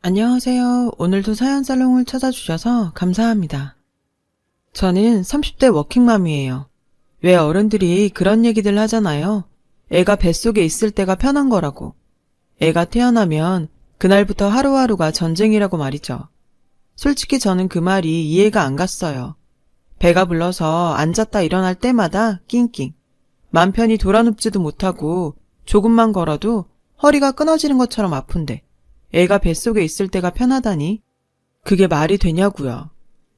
안녕하세요. 오늘도 사연살롱을 찾아주셔서 감사합니다. 저는 30대 워킹맘이에요. 왜 어른들이 그런 얘기들 하잖아요. 애가 뱃속에 있을 때가 편한 거라고. 애가 태어나면 그날부터 하루하루가 전쟁이라고 말이죠. 솔직히 저는 그 말이 이해가 안 갔어요. 배가 불러서 앉았다 일어날 때마다 낑낑. 맘 편히 돌아눕지도 못하고 조금만 걸어도 허리가 끊어지는 것처럼 아픈데 애가 뱃속에 있을 때가 편하다니? 그게 말이 되냐고요.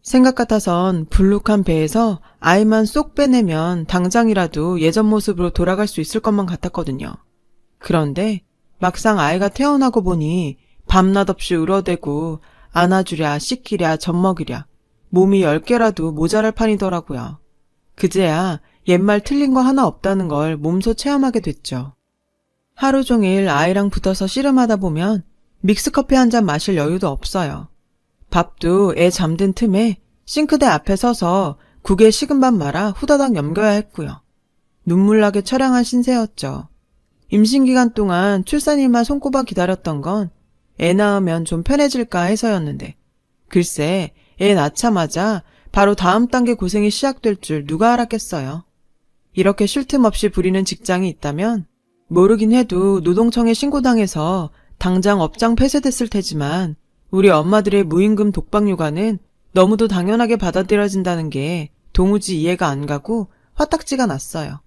생각 같아선 불룩한 배에서 아이만 쏙 빼내면 당장이라도 예전 모습으로 돌아갈 수 있을 것만 같았거든요. 그런데 막상 아이가 태어나고 보니 밤낮 없이 울어대고 안아주랴 씻기랴 젖먹이랴 몸이 10개라도 모자랄 판이더라고요. 그제야 옛말 틀린 거 하나 없다는 걸 몸소 체험하게 됐죠. 하루 종일 아이랑 붙어서 씨름하다 보면 믹스커피 한 잔 마실 여유도 없어요. 밥도 애 잠든 틈에 싱크대 앞에 서서 국에 식은 밥 말아 후다닥 넘겨야 했고요. 눈물나게 처량한 신세였죠. 임신기간 동안 출산일만 손꼽아 기다렸던 건 애 낳으면 좀 편해질까 해서였는데 글쎄 애 낳자마자 바로 다음 단계 고생이 시작될 줄 누가 알았겠어요. 이렇게 쉴 틈 없이 부리는 직장이 있다면 모르긴 해도 노동청에 신고당해서 당장 업장 폐쇄됐을 테지만 우리 엄마들의 무임금 독박육아는 너무도 당연하게 받아들여진다는 게 도무지 이해가 안 가고 화딱지가 났어요.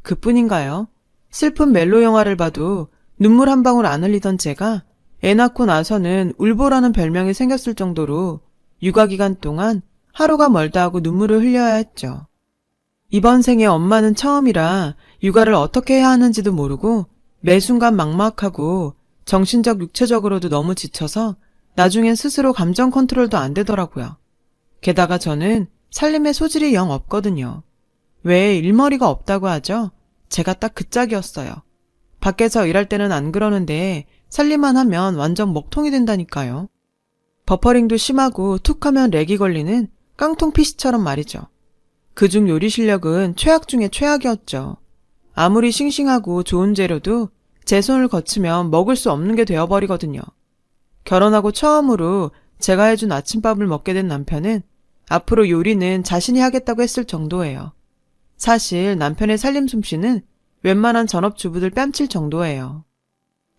그뿐인가요? 슬픈 멜로 영화를 봐도 눈물 한 방울 안 흘리던 제가 애 낳고 나서는 울보라는 별명이 생겼을 정도로 육아기간 동안 하루가 멀다 하고 눈물을 흘려야 했죠. 이번 생에 엄마는 처음이라 육아를 어떻게 해야 하는지도 모르고 매 순간 막막하고 정신적 육체적으로도 너무 지쳐서 나중엔 스스로 감정 컨트롤도 안 되더라고요. 게다가 저는 살림에 소질이 영 없거든요. 왜 일머리가 없다고 하죠? 제가 딱 그 짝이었어요. 밖에서 일할 때는 안 그러는데 살림만 하면 완전 먹통이 된다니까요. 버퍼링도 심하고 툭 하면 렉이 걸리는 깡통 PC처럼 말이죠. 그중 요리 실력은 최악 중에 최악이었죠. 아무리 싱싱하고 좋은 재료도 제 손을 거치면 먹을 수 없는 게 되어버리거든요. 결혼하고 처음으로 제가 해준 아침밥을 먹게 된 남편은 앞으로 요리는 자신이 하겠다고 했을 정도예요. 사실 남편의 살림 솜씨는 웬만한 전업주부들 뺨칠 정도예요.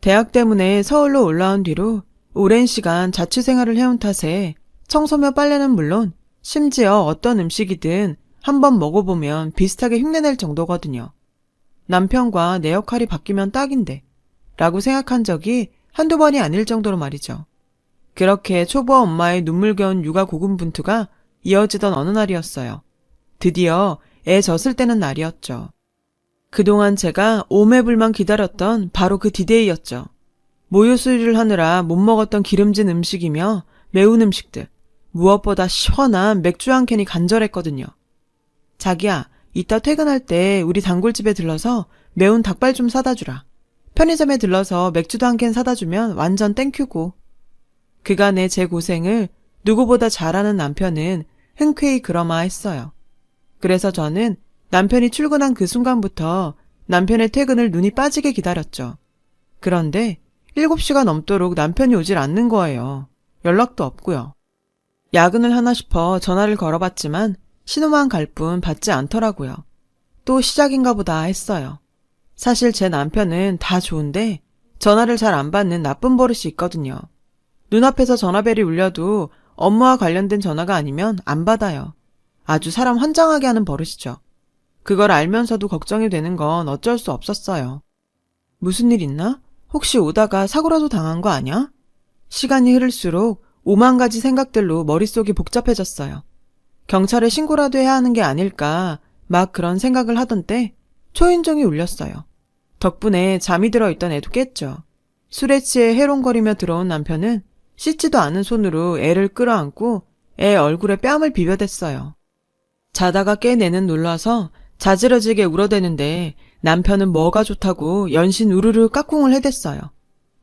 대학 때문에 서울로 올라온 뒤로 오랜 시간 자취생활을 해온 탓에 청소며 빨래는 물론 심지어 어떤 음식이든 한번 먹어보면 비슷하게 흉내낼 정도거든요. 남편과 내 역할이 바뀌면 딱인데 라고 생각한 적이 한두 번이 아닐 정도로 말이죠. 그렇게 초보와 엄마의 눈물겨운 육아 고군분투가 이어지던 어느 날이었어요. 드디어 애 젖을 때는 날이었죠. 그동안 제가 오매불만 기다렸던 바로 그 디데이였죠. 모유 수유를 하느라 못 먹었던 기름진 음식이며 매운 음식들, 무엇보다 시원한 맥주 한 캔이 간절했거든요. 자기야, 이따 퇴근할 때 우리 단골집에 들러서 매운 닭발 좀 사다 주라. 편의점에 들러서 맥주도 한 캔 사다 주면 완전 땡큐고. 그간의 제 고생을 누구보다 잘하는 남편은 흔쾌히 그러마했어요. 그래서 저는 남편이 출근한 그 순간부터 남편의 퇴근을 눈이 빠지게 기다렸죠. 그런데 7시가 넘도록 남편이 오질 않는 거예요. 연락도 없고요. 야근을 하나 싶어 전화를 걸어봤지만 신호만 갈 뿐 받지 않더라고요. 또 시작인가 보다 했어요. 사실 제 남편은 다 좋은데 전화를 잘 안 받는 나쁜 버릇이 있거든요. 눈앞에서 전화벨이 울려도 업무와 관련된 전화가 아니면 안 받아요. 아주 사람 환장하게 하는 버릇이죠. 그걸 알면서도 걱정이 되는 건 어쩔 수 없었어요. 무슨 일 있나? 혹시 오다가 사고라도 당한 거 아냐? 시간이 흐를수록 오만 가지 생각들로 머릿속이 복잡해졌어요. 경찰에 신고라도 해야 하는 게 아닐까 막 그런 생각을 하던 때 초인종이 울렸어요. 덕분에 잠이 들어있던 애도 깼죠. 술에 취해 해롱거리며 들어온 남편은 씻지도 않은 손으로 애를 끌어안고 애 얼굴에 뺨을 비벼댔어요. 자다가 깨내는 놀라서 자지러지게 울어대는데 남편은 뭐가 좋다고 연신 우르르 까꿍을 해댔어요.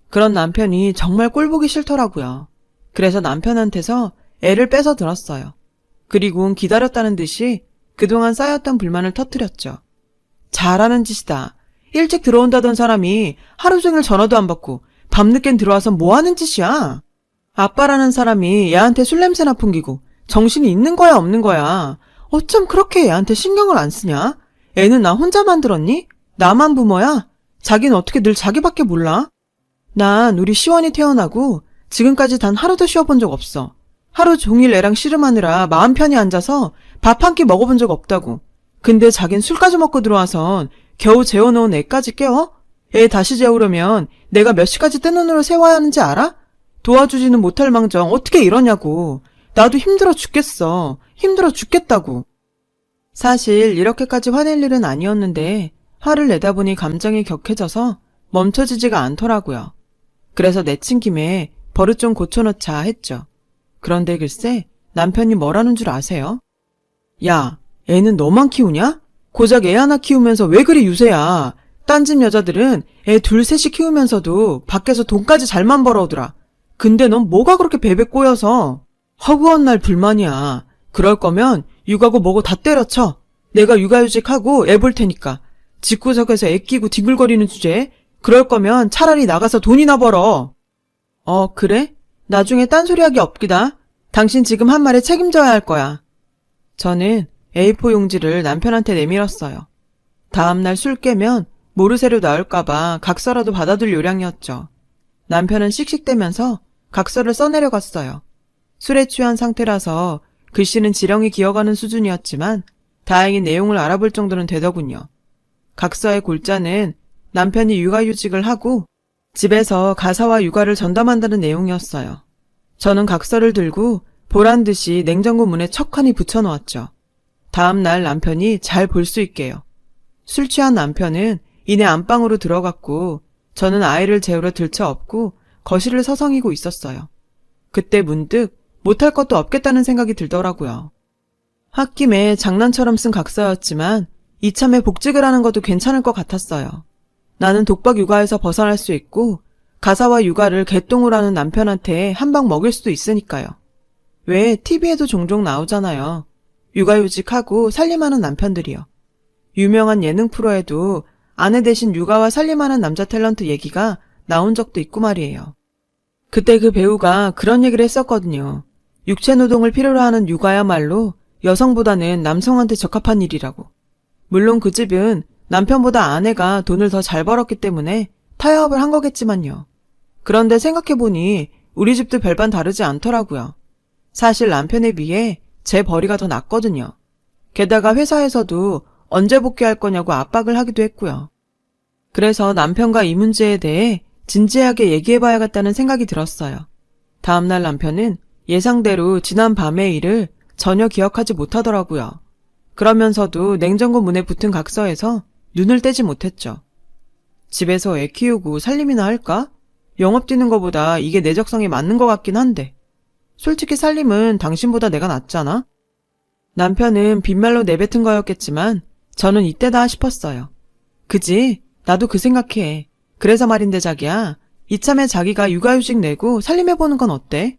그런 남편이 정말 꼴보기 싫더라고요. 그래서 남편한테서 애를 뺏어 들었어요. 그리고 기다렸다는 듯이 그동안 쌓였던 불만을 터뜨렸죠. 잘하는 짓이다. 일찍 들어온다던 사람이 하루 종일 전화도 안 받고 밤늦겐 들어와서 뭐 하는 짓이야? 아빠라는 사람이 얘한테 술 냄새나 풍기고 정신이 있는 거야 없는 거야. 어쩜 그렇게 얘한테 신경을 안 쓰냐? 애는 나 혼자 만들었니? 나만 부모야? 자기는 어떻게 늘 자기밖에 몰라? 난 우리 시원이 태어나고 지금까지 단 하루도 쉬어본 적 없어. 하루 종일 애랑 씨름하느라 마음 편히 앉아서 밥 한 끼 먹어본 적 없다고. 근데 자긴 술까지 먹고 들어와선 겨우 재워놓은 애까지 깨워? 애 다시 재우려면 내가 몇 시까지 뜬 눈으로 세워야 하는지 알아? 도와주지는 못할 망정 어떻게 이러냐고. 나도 힘들어 죽겠어. 힘들어 죽겠다고. 사실 이렇게까지 화낼 일은 아니었는데 화를 내다 보니 감정이 격해져서 멈춰지지가 않더라고요. 그래서 내친 김에 버릇 좀 고쳐놓자 했죠. 그런데 글쎄 남편이 뭐라는 줄 아세요? 야, 애는 너만 키우냐? 고작 애 하나 키우면서 왜 그리 유세야? 딴 집 여자들은 애 둘 셋이 키우면서도 밖에서 돈까지 잘만 벌어오더라. 근데 넌 뭐가 그렇게 베베 꼬여서? 허구한 날 불만이야. 그럴 거면 육아고 뭐고 다 때려쳐. 내가 육아휴직하고 애 볼 테니까. 집구석에서 애 끼고 뒹굴거리는 주제에 그럴 거면 차라리 나가서 돈이나 벌어. 그래? 나중에 딴소리하기 없기다. 당신 지금 한 말에 책임져야 할 거야. 저는 A4 용지를 남편한테 내밀었어요. 다음날 술 깨면 모르쇠로 나올까봐 각서라도 받아둘 요량이었죠. 남편은 씩씩대면서 각서를 써내려갔어요. 술에 취한 상태라서 글씨는 지렁이 기어가는 수준이었지만 다행히 내용을 알아볼 정도는 되더군요. 각서의 골자는 남편이 육아휴직을 하고 집에서 가사와 육아를 전담한다는 내용이었어요. 저는 각서를 들고 보란듯이 냉장고 문에 척하니 붙여놓았죠. 다음날 남편이 잘 볼 수 있게요. 술 취한 남편은 이내 안방으로 들어갔고 저는 아이를 재우러 들쳐업고 거실을 서성이고 있었어요. 그때 문득 못할 것도 없겠다는 생각이 들더라고요. 홧김에 장난처럼 쓴 각서였지만 이참에 복직을 하는 것도 괜찮을 것 같았어요. 나는 독박 육아에서 벗어날 수 있고 가사와 육아를 개똥을 하는 남편한테 한 방 먹일 수도 있으니까요. 왜 TV에도 종종 나오잖아요. 육아휴직하고 살림하는 남편들이요. 유명한 예능 프로에도 아내 대신 육아와 살림하는 남자 탤런트 얘기가 나온 적도 있고 말이에요. 그때 그 배우가 그런 얘기를 했었거든요. 육체노동을 필요로 하는 육아야말로 여성보다는 남성한테 적합한 일이라고. 물론 그 집은 남편보다 아내가 돈을 더 잘 벌었기 때문에 타협을 한 거겠지만요. 그런데 생각해보니 우리 집도 별반 다르지 않더라고요. 사실 남편에 비해 제 벌이가 더 낫거든요. 게다가 회사에서도 언제 복귀할 거냐고 압박을 하기도 했고요. 그래서 남편과 이 문제에 대해 진지하게 얘기해봐야겠다는 생각이 들었어요. 다음날 남편은 예상대로 지난 밤의 일을 전혀 기억하지 못하더라고요. 그러면서도 냉장고 문에 붙은 각서에서 눈을 떼지 못했죠. 집에서 애 키우고 살림이나 할까? 영업 뛰는 거보다 이게 내 적성에 맞는 것 같긴 한데. 솔직히 살림은 당신보다 내가 낫잖아? 남편은 빈말로 내뱉은 거였겠지만 저는 이때다 싶었어요. 그지? 나도 그 생각해. 그래서 말인데 자기야, 이참에 자기가 육아휴직 내고 살림해보는 건 어때?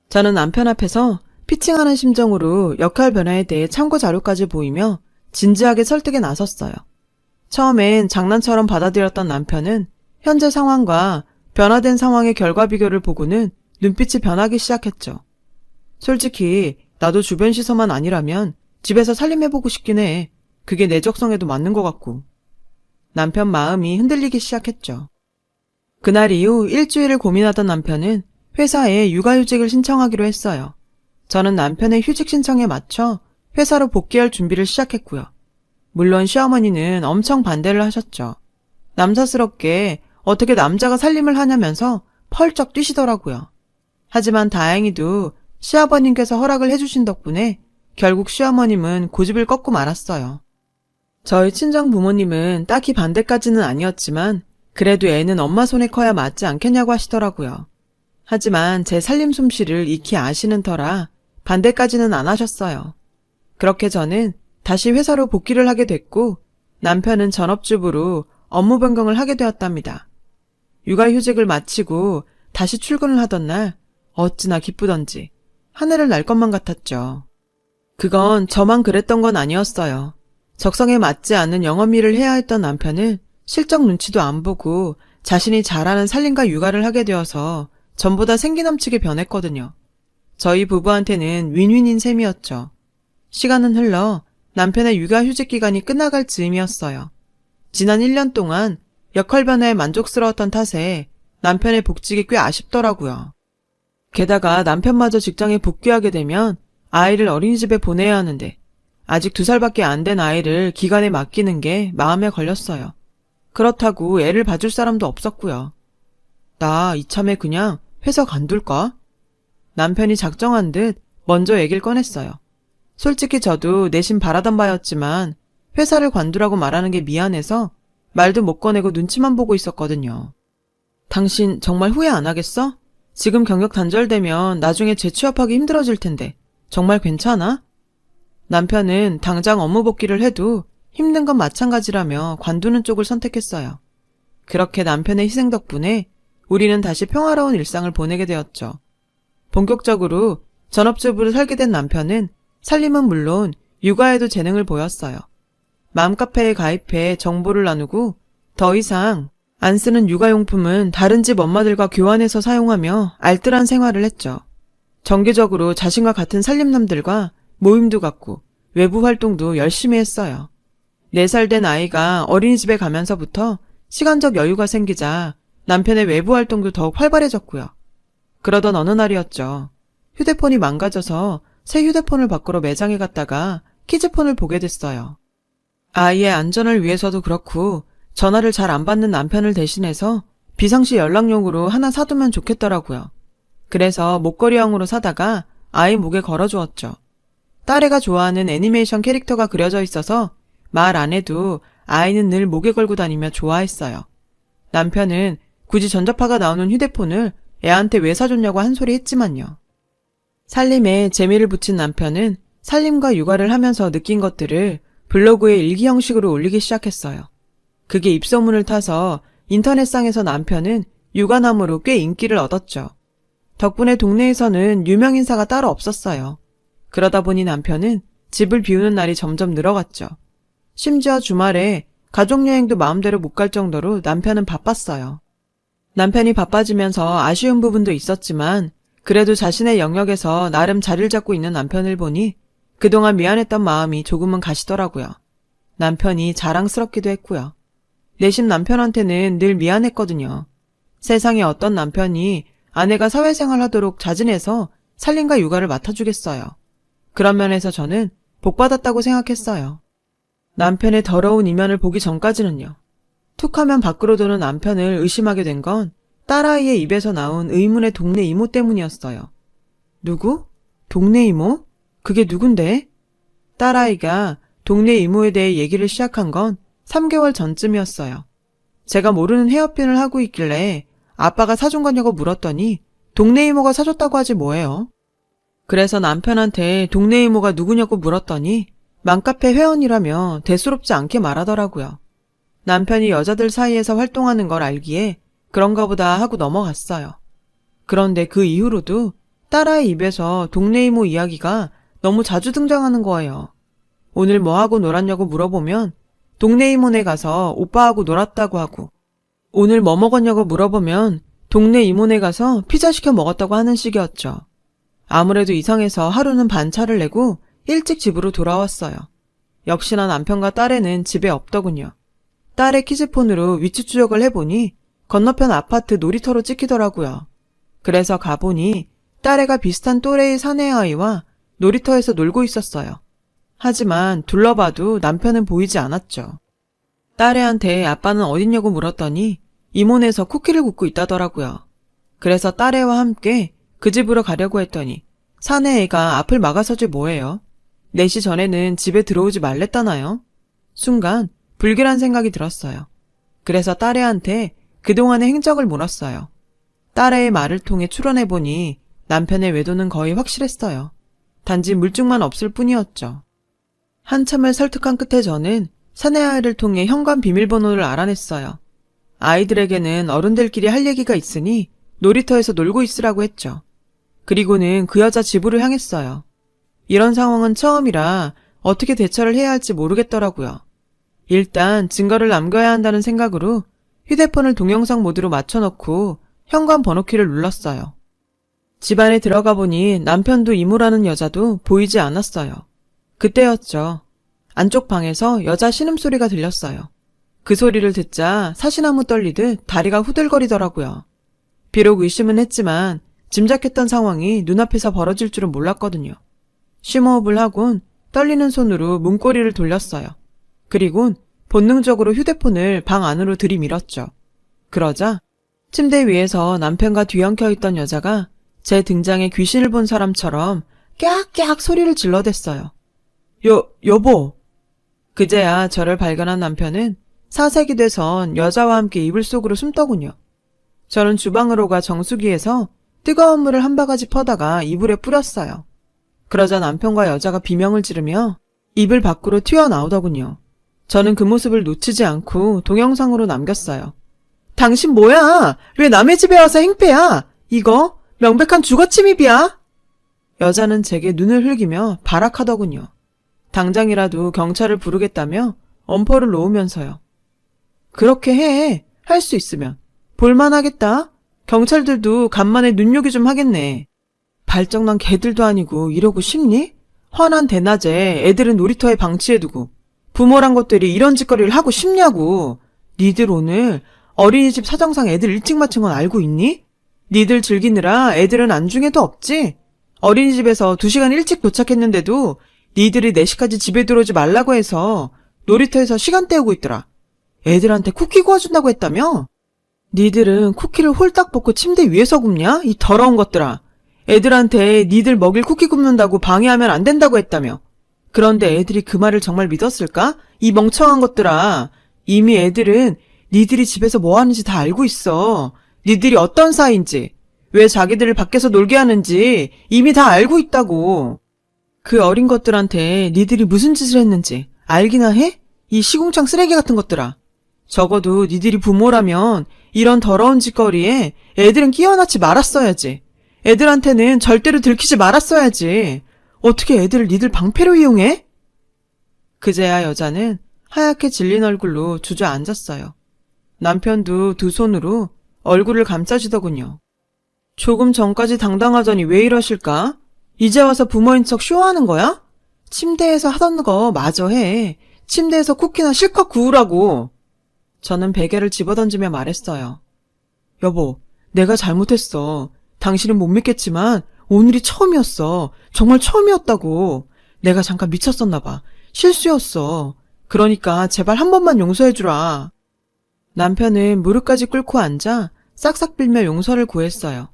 저는 남편 앞에서 피칭하는 심정으로 역할 변화에 대해 참고 자료까지 보이며 진지하게 설득에 나섰어요. 처음엔 장난처럼 받아들였던 남편은 현재 상황과 변화된 상황의 결과 비교를 보고는 눈빛이 변하기 시작했죠. 솔직히 나도 주변 시선만 아니라면 집에서 살림해보고 싶긴 해. 그게 내 적성에도 맞는 것 같고. 남편 마음이 흔들리기 시작했죠. 그날 이후 일주일을 고민하던 남편은 회사에 육아휴직을 신청하기로 했어요. 저는 남편의 휴직 신청에 맞춰 회사로 복귀할 준비를 시작했고요. 물론 시어머니는 엄청 반대를 하셨죠. 남사스럽게 어떻게 남자가 살림을 하냐면서 펄쩍 뛰시더라고요. 하지만 다행히도 시아버님께서 허락을 해주신 덕분에 결국 시어머님은 고집을 꺾고 말았어요. 저희 친정 부모님은 딱히 반대까지는 아니었지만 그래도 애는 엄마 손에 커야 맞지 않겠냐고 하시더라고요. 하지만 제 살림 솜씨를 익히 아시는 터라 반대까지는 안 하셨어요. 그렇게 저는 다시 회사로 복귀를 하게 됐고 남편은 전업주부로 업무 변경을 하게 되었답니다. 육아휴직을 마치고 다시 출근을 하던 날 어찌나 기쁘던지 하늘을 날 것만 같았죠. 그건 저만 그랬던 건 아니었어요. 적성에 맞지 않는 영업일을 해야 했던 남편은 실적 눈치도 안 보고 자신이 잘하는 살림과 육아를 하게 되어서 전보다 생기 넘치게 변했거든요. 저희 부부한테는 윈윈인 셈이었죠. 시간은 흘러 남편의 육아휴직 기간이 끝나갈 즈음이었어요. 지난 1년 동안 역할 변화에 만족스러웠던 탓에 남편의 복직이 꽤 아쉽더라고요. 게다가 남편마저 직장에 복귀하게 되면 아이를 어린이집에 보내야 하는데 아직 2살밖에 안 된 아이를 기간에 맡기는 게 마음에 걸렸어요. 그렇다고 애를 봐줄 사람도 없었고요. 나 이참에 그냥 회사 관둘까? 남편이 작정한 듯 먼저 얘기를 꺼냈어요. 솔직히 저도 내심 바라던 바였지만 회사를 관두라고 말하는 게 미안해서 말도 못 꺼내고 눈치만 보고 있었거든요. 당신 정말 후회 안 하겠어? 지금 경력 단절되면 나중에 재취업하기 힘들어질 텐데 정말 괜찮아? 남편은 당장 업무 복귀를 해도 힘든 건 마찬가지라며 관두는 쪽을 선택했어요. 그렇게 남편의 희생 덕분에 우리는 다시 평화로운 일상을 보내게 되었죠. 본격적으로 전업주부로 살게 된 남편은 살림은 물론 육아에도 재능을 보였어요. 맘카페에 가입해 정보를 나누고 더 이상 안 쓰는 육아용품은 다른 집 엄마들과 교환해서 사용하며 알뜰한 생활을 했죠. 정기적으로 자신과 같은 살림남들과 모임도 갖고 외부 활동도 열심히 했어요. 4살 된 아이가 어린이집에 가면서부터 시간적 여유가 생기자 남편의 외부 활동도 더욱 활발해졌고요. 그러던 어느 날이었죠. 휴대폰이 망가져서 새 휴대폰을 바꾸러 매장에 갔다가 키즈폰을 보게 됐어요. 아이의 안전을 위해서도 그렇고 전화를 잘 안 받는 남편을 대신해서 비상시 연락용으로 하나 사두면 좋겠더라고요. 그래서 목걸이형으로 사다가 아이 목에 걸어주었죠. 딸애가 좋아하는 애니메이션 캐릭터가 그려져 있어서 말 안 해도 아이는 늘 목에 걸고 다니며 좋아했어요. 남편은 굳이 전자파가 나오는 휴대폰을 애한테 왜 사줬냐고 한 소리 했지만요. 살림에 재미를 붙인 남편은 살림과 육아를 하면서 느낀 것들을 블로그에 일기 형식으로 올리기 시작했어요. 그게 입소문을 타서 인터넷상에서 남편은 육아남으로 꽤 인기를 얻었죠. 덕분에 동네에서는 유명 인사가 따로 없었어요. 그러다 보니 남편은 집을 비우는 날이 점점 늘어갔죠. 심지어 주말에 가족여행도 마음대로 못 갈 정도로 남편은 바빴어요. 남편이 바빠지면서 아쉬운 부분도 있었지만 그래도 자신의 영역에서 나름 자리를 잡고 있는 남편을 보니 그동안 미안했던 마음이 조금은 가시더라고요. 남편이 자랑스럽기도 했고요. 내심 남편한테는 늘 미안했거든요. 세상에 어떤 남편이 아내가 사회생활 하도록 자진해서 살림과 육아를 맡아주겠어요. 그런 면에서 저는 복받았다고 생각했어요. 남편의 더러운 이면을 보기 전까지는요. 툭하면 밖으로 도는 남편을 의심하게 된 건 딸아이의 입에서 나온 의문의 동네 이모 때문이었어요. 누구? 동네 이모? 그게 누군데? 딸아이가 동네 이모에 대해 얘기를 시작한 건 3개월 전쯤이었어요. 제가 모르는 헤어핀을 하고 있길래 아빠가 사준 거냐고 물었더니 동네 이모가 사줬다고 하지 뭐예요. 그래서 남편한테 동네 이모가 누구냐고 물었더니 맘카페 회원이라며 대수롭지 않게 말하더라고요. 남편이 여자들 사이에서 활동하는 걸 알기에 그런가 보다 하고 넘어갔어요. 그런데 그 이후로도 딸아이 입에서 동네 이모 이야기가 너무 자주 등장하는 거예요. 오늘 뭐하고 놀았냐고 물어보면 동네 이모네 가서 오빠하고 놀았다고 하고, 오늘 뭐 먹었냐고 물어보면 동네 이모네 가서 피자 시켜 먹었다고 하는 식이었죠. 아무래도 이상해서 하루는 반차를 내고 일찍 집으로 돌아왔어요. 역시나 남편과 딸애는 집에 없더군요. 딸의 키즈폰으로 위치 추적을 해보니 건너편 아파트 놀이터로 찍히더라고요. 그래서 가보니 딸애가 비슷한 또래의 사내아이와 놀이터에서 놀고 있었어요. 하지만 둘러봐도 남편은 보이지 않았죠. 딸애한테 아빠는 어딨냐고 물었더니 이모네에서 쿠키를 굽고 있다더라고요. 그래서 딸애와 함께 그 집으로 가려고 했더니 사내애가 앞을 막아서지 뭐예요. 4시 전에는 집에 들어오지 말랬다나요? 순간 불길한 생각이 들었어요. 그래서 딸애한테 그동안의 행적을 물었어요. 딸애의 말을 통해 추론해보니 남편의 외도는 거의 확실했어요. 단지 물증만 없을 뿐이었죠. 한참을 설득한 끝에 저는 사내아이를 통해 현관 비밀번호를 알아냈어요. 아이들에게는 어른들끼리 할 얘기가 있으니 놀이터에서 놀고 있으라고 했죠. 그리고는 그 여자 집으로 향했어요. 이런 상황은 처음이라 어떻게 대처를 해야 할지 모르겠더라고요. 일단 증거를 남겨야 한다는 생각으로 휴대폰을 동영상 모드로 맞춰놓고 현관 번호키를 눌렀어요. 집 안에 들어가 보니 남편도 이모라는 여자도 보이지 않았어요. 그때였죠. 안쪽 방에서 여자 신음소리가 들렸어요. 그 소리를 듣자 사시나무 떨리듯 다리가 후들거리더라고요. 비록 의심은 했지만 짐작했던 상황이 눈앞에서 벌어질 줄은 몰랐거든요. 심호흡을 하곤 떨리는 손으로 문고리를 돌렸어요. 그리곤 본능적으로 휴대폰을 방 안으로 들이밀었죠. 그러자 침대 위에서 남편과 뒤엉켜 있던 여자가 제 등장에 귀신을 본 사람처럼 깨악깨악 소리를 질러댔어요. 여보. 그제야 저를 발견한 남편은 사색이 돼선 여자와 함께 이불 속으로 숨더군요. 저는 주방으로 가 정수기에서 뜨거운 물을 한 바가지 퍼다가 이불에 뿌렸어요. 그러자 남편과 여자가 비명을 지르며 이불 밖으로 튀어나오더군요. 저는 그 모습을 놓치지 않고 동영상으로 남겼어요. 당신 뭐야? 왜 남의 집에 와서 행패야? 이거 명백한 주거침입이야. 여자는 제게 눈을 흘기며 발악하더군요. 당장이라도 경찰을 부르겠다며 엄포를 놓으면서요. 그렇게 해. 할 수 있으면. 볼만하겠다. 경찰들도 간만에 눈요기 좀 하겠네. 발정난 개들도 아니고 이러고 싶니? 환한 대낮에 애들은 놀이터에 방치해두고 부모란 것들이 이런 짓거리를 하고 싶냐고. 니들 오늘 어린이집 사정상 애들 일찍 마친 건 알고 있니? 니들 즐기느라 애들은 안중에도 없지? 어린이집에서 2시간 일찍 도착했는데도 니들이 4시까지 집에 들어오지 말라고 해서 놀이터에서 시간 때우고 있더라. 애들한테 쿠키 구워준다고 했다며? 니들은 쿠키를 홀딱 벗고 침대 위에서 굽냐? 이 더러운 것들아. 애들한테 니들 먹일 쿠키 굽는다고 방해하면 안 된다고 했다며. 그런데 애들이 그 말을 정말 믿었을까? 이 멍청한 것들아. 이미 애들은 니들이 집에서 뭐 하는지 다 알고 있어. 니들이 어떤 사이인지, 왜 자기들을 밖에서 놀게 하는지 이미 다 알고 있다고. 그 어린 것들한테 니들이 무슨 짓을 했는지 알기나 해? 이 시궁창 쓰레기 같은 것들아. 적어도 니들이 부모라면 이런 더러운 짓거리에 애들은 끼어넣지 말았어야지. 애들한테는 절대로 들키지 말았어야지. 어떻게 애들을 니들 방패로 이용해? 그제야 여자는 하얗게 질린 얼굴로 주저앉았어요. 남편도 2 손으로 얼굴을 감싸주더군요. 조금 전까지 당당하더니 왜 이러실까? 이제 와서 부모인 척 쇼하는 거야? 침대에서 하던 거 마저 해. 침대에서 쿠키나 실컷 구우라고. 저는 베개를 집어던지며 말했어요. 여보, 내가 잘못했어. 당신은 못 믿겠지만 오늘이 처음이었어. 정말 처음이었다고. 내가 잠깐 미쳤었나 봐. 실수였어. 그러니까 제발 한 번만 용서해주라. 남편은 무릎까지 꿇고 앉아 싹싹 빌며 용서를 구했어요.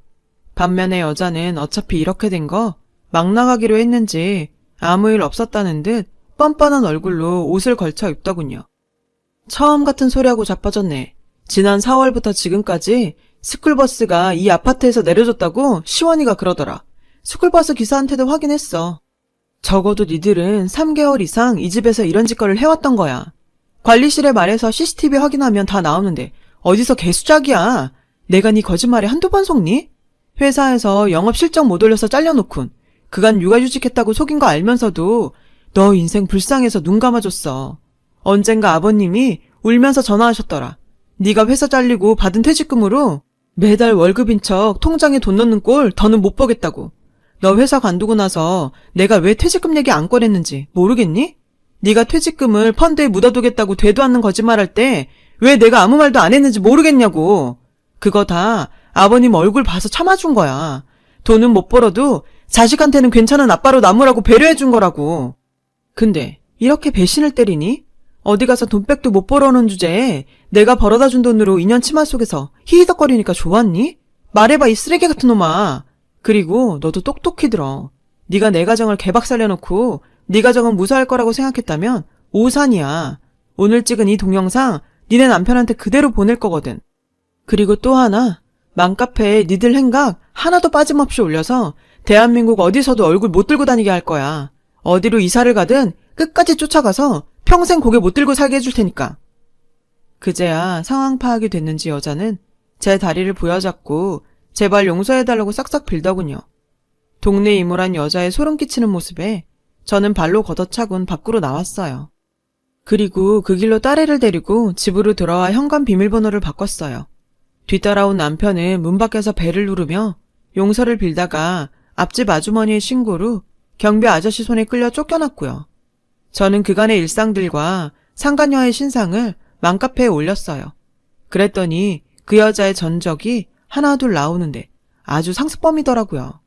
반면에 여자는 어차피 이렇게 된 거 막 나가기로 했는지 아무 일 없었다는 듯 뻔뻔한 얼굴로 옷을 걸쳐 입더군요. 처음 같은 소리하고 자빠졌네. 지난 4월부터 지금까지 스쿨버스가 이 아파트에서 내려줬다고 시원이가 그러더라. 스쿨버스 기사한테도 확인했어. 적어도 니들은 3개월 이상 이 집에서 이런 짓거리를 해왔던 거야. 관리실에 말해서 CCTV 확인하면 다 나오는데 어디서 개수작이야. 내가 네 거짓말에 한두 번 속니? 회사에서 영업 실적 못 올려서 잘려놓군. 그간 육아휴직했다고 속인 거 알면서도 너 인생 불쌍해서 눈 감아줬어. 언젠가 아버님이 울면서 전화하셨더라. 네가 회사 잘리고 받은 퇴직금으로 매달 월급인 척 통장에 돈 넣는 꼴 더는 못 보겠다고. 너 회사 관두고 나서 내가 왜 퇴직금 얘기 안 꺼냈는지 모르겠니? 네가 퇴직금을 펀드에 묻어두겠다고 되도 않는 거짓말할 때 왜 내가 아무 말도 안 했는지 모르겠냐고. 그거 다 아버님 얼굴 봐서 참아준 거야. 돈은 못 벌어도 자식한테는 괜찮은 아빠로 남으라고 배려해준 거라고. 근데 이렇게 배신을 때리니? 어디 가서 돈백도 못 벌어오는 주제에 내가 벌어다 준 돈으로 2년 치마 속에서 히히덕거리니까 좋았니? 말해봐 이 쓰레기 같은 놈아. 그리고 너도 똑똑히 들어. 네가 내 가정을 개박살려놓고 네 가정은 무사할 거라고 생각했다면 오산이야. 오늘 찍은 이 동영상 니네 남편한테 그대로 보낼 거거든. 그리고 또 하나, 맘카페에 니들 행각 하나도 빠짐없이 올려서 대한민국 어디서도 얼굴 못 들고 다니게 할 거야. 어디로 이사를 가든 끝까지 쫓아가서 평생 고개 못 들고 살게 해줄 테니까. 그제야 상황 파악이 됐는지 여자는 제 다리를 부여잡고 제발 용서해달라고 싹싹 빌더군요. 동네 이모란 여자의 소름 끼치는 모습에 저는 발로 걷어차곤 밖으로 나왔어요. 그리고 그 길로 딸애를 데리고 집으로 돌아와 현관 비밀번호를 바꿨어요. 뒤따라온 남편은 문 밖에서 벨을 누르며 용서를 빌다가 앞집 아주머니의 신고로 경비 아저씨 손에 끌려 쫓겨났고요. 저는 그간의 일상들과 상간녀의 신상을 맘카페에 올렸어요. 그랬더니 그 여자의 전적이 하나둘 나오는데 아주 상습범이더라고요.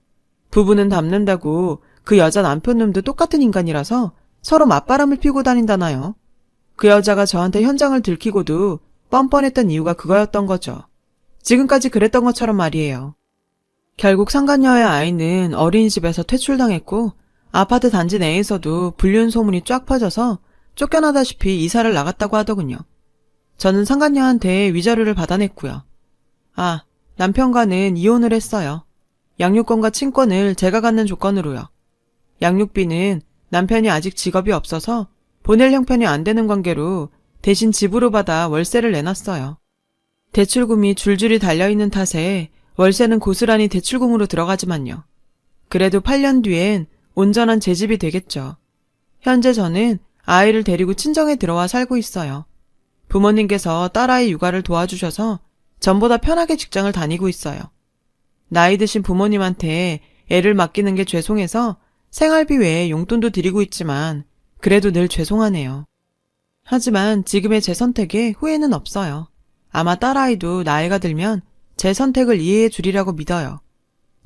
부부는 닮는다고 그 여자 남편놈도 똑같은 인간이라서 서로 맞바람을 피고 다닌다나요. 그 여자가 저한테 현장을 들키고도 뻔뻔했던 이유가 그거였던 거죠. 지금까지 그랬던 것처럼 말이에요. 결국 상간녀의 아이는 어린이집에서 퇴출당했고 아파트 단지 내에서도 불륜 소문이 쫙 퍼져서 쫓겨나다시피 이사를 나갔다고 하더군요. 저는 상간녀한테 위자료를 받아냈고요. 아, 남편과는 이혼을 했어요. 양육권과 친권을 제가 갖는 조건으로요. 양육비는 남편이 아직 직업이 없어서 보낼 형편이 안 되는 관계로 대신 집으로 받아 월세를 내놨어요. 대출금이 줄줄이 달려있는 탓에 월세는 고스란히 대출금으로 들어가지만요. 그래도 8년 뒤엔 온전한 제 집이 되겠죠. 현재 저는 아이를 데리고 친정에 들어와 살고 있어요. 부모님께서 딸아이 육아를 도와주셔서 전보다 편하게 직장을 다니고 있어요. 나이 드신 부모님한테 애를 맡기는 게 죄송해서 생활비 외에 용돈도 드리고 있지만 그래도 늘 죄송하네요. 하지만 지금의 제 선택에 후회는 없어요. 아마 딸아이도 나이가 들면 제 선택을 이해해 주리라고 믿어요.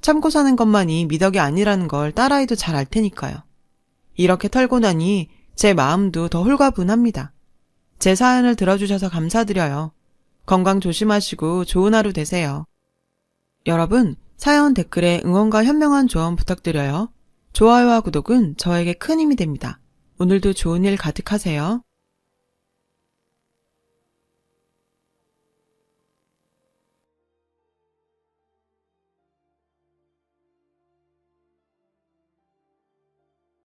참고 사는 것만이 미덕이 아니라는 걸 딸아이도 잘 알 테니까요. 이렇게 털고 나니 제 마음도 더 홀가분합니다. 제 사연을 들어주셔서 감사드려요. 건강 조심하시고 좋은 하루 되세요. 여러분, 사연 댓글에 응원과 현명한 조언 부탁드려요. 좋아요와 구독은 저에게 큰 힘이 됩니다. 오늘도 좋은 일 가득하세요.